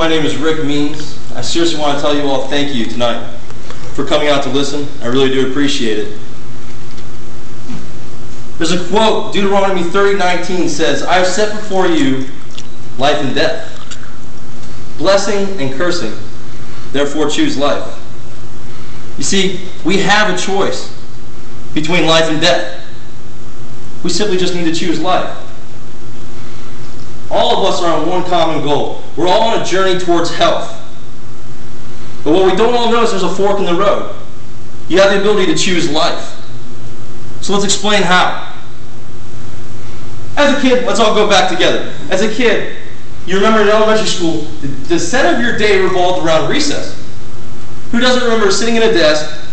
my name is Rick Means. I seriously want to tell you all thank you tonight for coming out to listen. I really do appreciate it. There's a quote, Deuteronomy 30:19 says, I have set before you life and death, blessing and cursing, therefore choose life. You see, we have a choice between life and death. We simply just need to choose life. All of us are on one common goal. We're all on a journey towards health. But what we don't all know is there's a fork in the road. You have the ability to choose life. So let's explain how. As a kid, let's all go back together. As a kid, you remember in elementary school, the center of your day revolved around recess. Who doesn't remember sitting at a desk,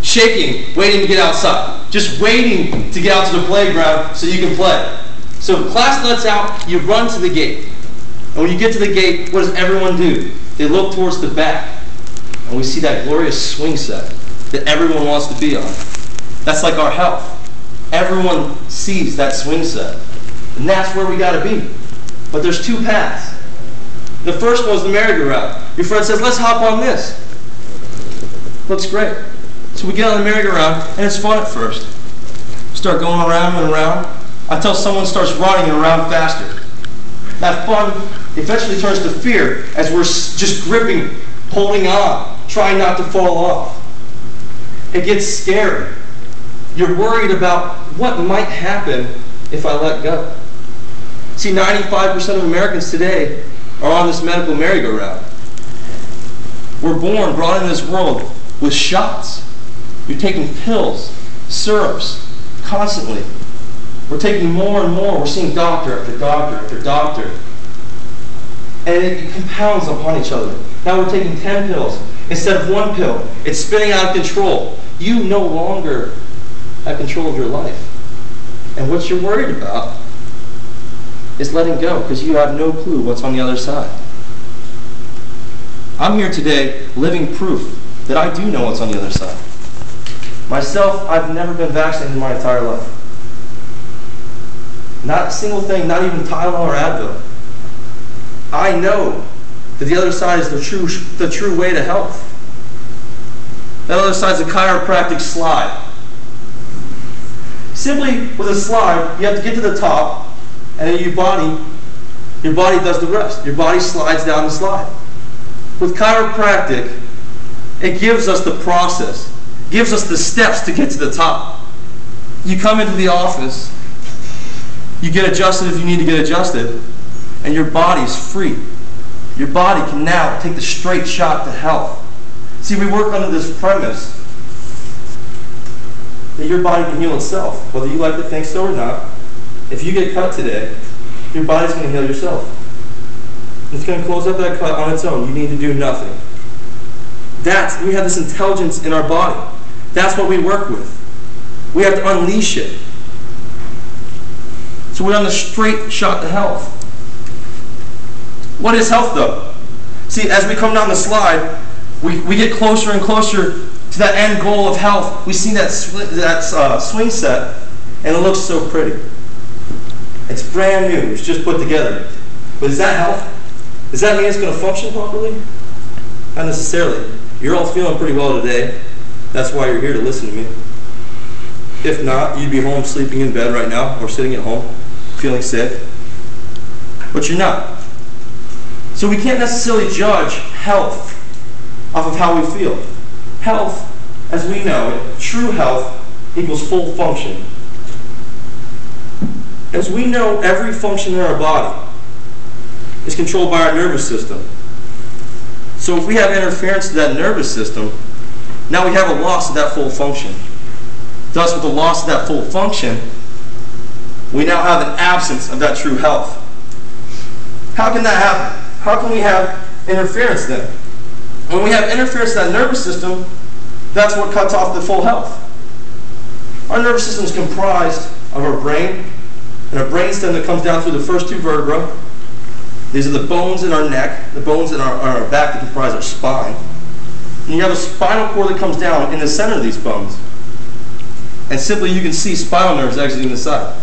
shaking, waiting to get outside? Just waiting to get out to the playground so you can play. So class lets out, you run to the gate. And when you get to the gate, what does everyone do? They look towards the back. And we see that glorious swing set that everyone wants to be on. That's like our health. Everyone sees that swing set. And that's where we got to be. But there's two paths. The first one is the merry-go-round. Your friend says, let's hop on this. Looks great. So we get on the merry-go-round, and it's fun at first. Start going around and around until someone starts running and around faster. That fun eventually turns to fear as we're just gripping, holding on, trying not to fall off. It gets scary. You're worried about what might happen if I let go. See, 95% of Americans today are on this medical merry-go-round. We're born, brought into this world with shots. You're taking pills, syrups, constantly. We're taking more and more. We're seeing doctor after doctor after doctor. And it compounds upon each other. Now we're taking 10 pills instead of 1 pill. It's spinning out of control. You no longer have control of your life. And what you're worried about is letting go because you have no clue what's on the other side. I'm here today living proof that I do know what's on the other side. Myself, I've never been vaccinated in my entire life. Not a single thing, not even Tylenol or Advil. I know that the other side is the true way to health. That other side is a chiropractic slide. Simply with a slide, you have to get to the top, and then your body does the rest. Your body slides down the slide. With chiropractic, it gives us the process, gives us the steps to get to the top. You come into the office, you get adjusted if you need to get adjusted, and your body's free. Your body can now take the straight shot to health. See, we work under this premise that your body can heal itself, whether you like to think so or not. If you get cut today, your body's going to heal yourself. It's going to close up that cut on its own. You need to do nothing. We have this intelligence in our body. That's what we work with. We have to unleash it. So we're on the straight shot to health. What is health, though? See, as we come down the slide, we get closer and closer to that end goal of health. We see that swing set, and it looks so pretty. It's brand new. It's just put together. But is that health? Does that mean it's going to function properly? Not necessarily. You're all feeling pretty well today. That's why you're here to listen to me. If not, you'd be home sleeping in bed right now or sitting at home feeling sick. But you're not. So we can't necessarily judge health off of how we feel. Health, as we know it, true health equals full function. As we know, every function in our body is controlled by our nervous system. So if we have interference to that nervous system, now we have a loss of that full function. Thus, with the loss of that full function, we now have an absence of that true health. How can that happen? How can we have interference then? When we have interference to that nervous system, that's what cuts off the full health. Our nervous system is comprised of our brain and a brainstem that comes down through the first 2 vertebrae. These are the bones in our neck, the bones in our back that comprise our spine. And you have a spinal cord that comes down in the center of these bones. And simply you can see spinal nerves exiting the side.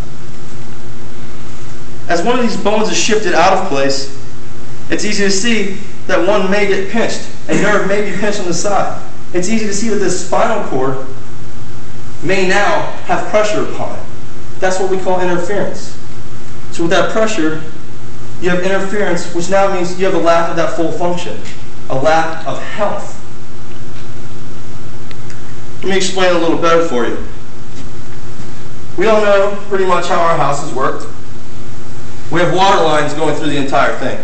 As one of these bones is shifted out of place, it's easy to see that one may get pinched. A nerve may be pinched on the side. It's easy to see that this spinal cord may now have pressure upon it. That's what we call interference. So with that pressure, you have interference, which now means you have a lack of that full function, a lack of health. Let me explain a little better for you. We all know pretty much how our houses worked. We have water lines going through the entire thing.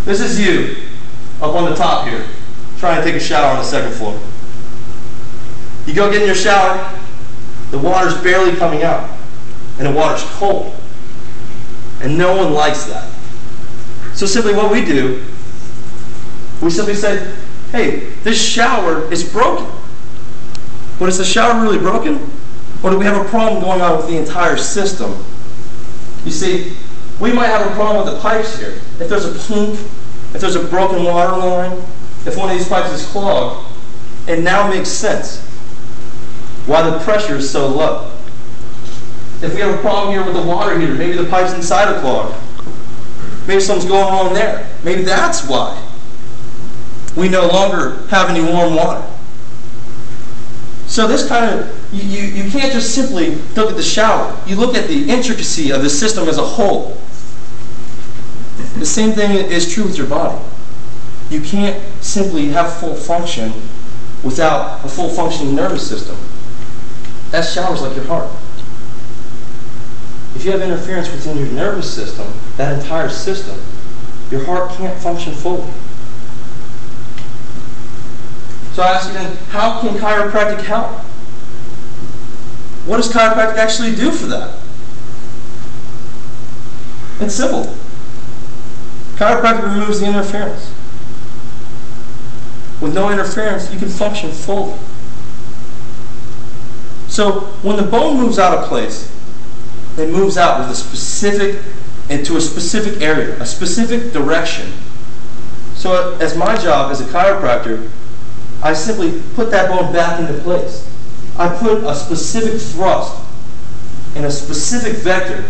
This is you, up on the top here, trying to take a shower on the second floor. You go get in your shower, the water's barely coming out, and the water's cold. And no one likes that. So simply what we do, we simply say, hey, this shower is broken. But is the shower really broken? Or do we have a problem going on with the entire system? You see, we might have a problem with the pipes here. If there's a kink, if there's a broken water line, if one of these pipes is clogged, it now makes sense why the pressure is so low. If we have a problem here with the water heater, maybe the pipes inside are clogged. Maybe something's going wrong there. Maybe that's why we no longer have any warm water. So this kind of, you can't just simply look at the shower. You look at the intricacy of the system as a whole. The same thing is true with your body. You can't simply have full function without a full functioning nervous system. That shower's like your heart. If you have interference within your nervous system, that entire system, your heart can't function fully. So I ask you then, how can chiropractic help? What does chiropractic actually do for that? It's simple. Chiropractic removes the interference. With no interference, you can function fully. So when the bone moves out of place, it moves out with into a specific area, a specific direction. So as my job as a chiropractor, I simply put that bone back into place. I put a specific thrust and a specific vector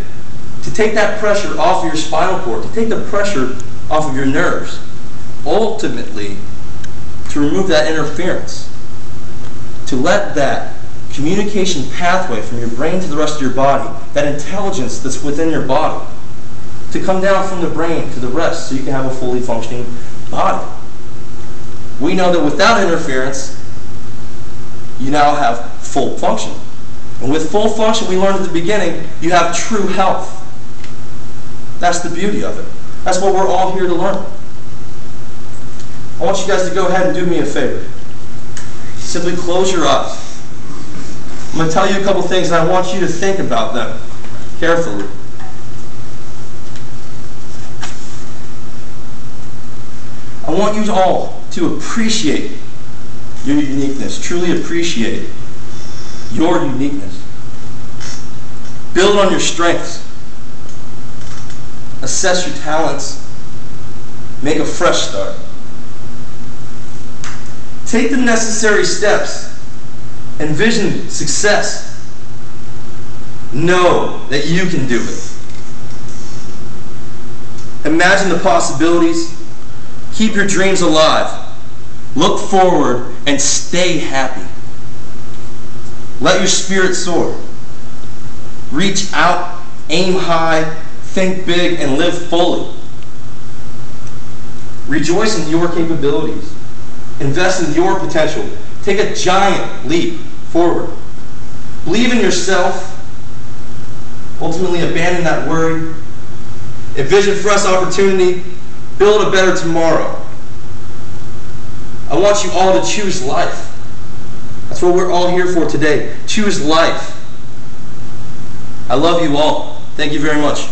to take that pressure off of your spinal cord, to take the pressure off of your nerves, ultimately to remove that interference, to let that communication pathway from your brain to the rest of your body, that intelligence that's within your body, to come down from the brain to the rest so you can have a fully functioning body. We know that without interference, you now have full function. And with full function, we learned at the beginning, you have true health. That's the beauty of it. That's what we're all here to learn. I want you guys to go ahead and do me a favor. Simply close your eyes. I'm going to tell you a couple things, and I want you to think about them carefully. I want you all to appreciate your uniqueness, truly appreciate your uniqueness. Build on your strengths. Assess your talents. Make a fresh start. Take the necessary steps. Envision success. Know that you can do it. Imagine the possibilities. Keep your dreams alive. Look forward and stay happy. Let your spirit soar. Reach out, aim high, think big, and live fully. Rejoice in your capabilities. Invest in your potential. Take a giant leap forward. Believe in yourself. Ultimately, abandon that worry. Envision fresh opportunity. Build a better tomorrow. I want you all to choose life. That's what we're all here for today. Choose life. I love you all. Thank you very much.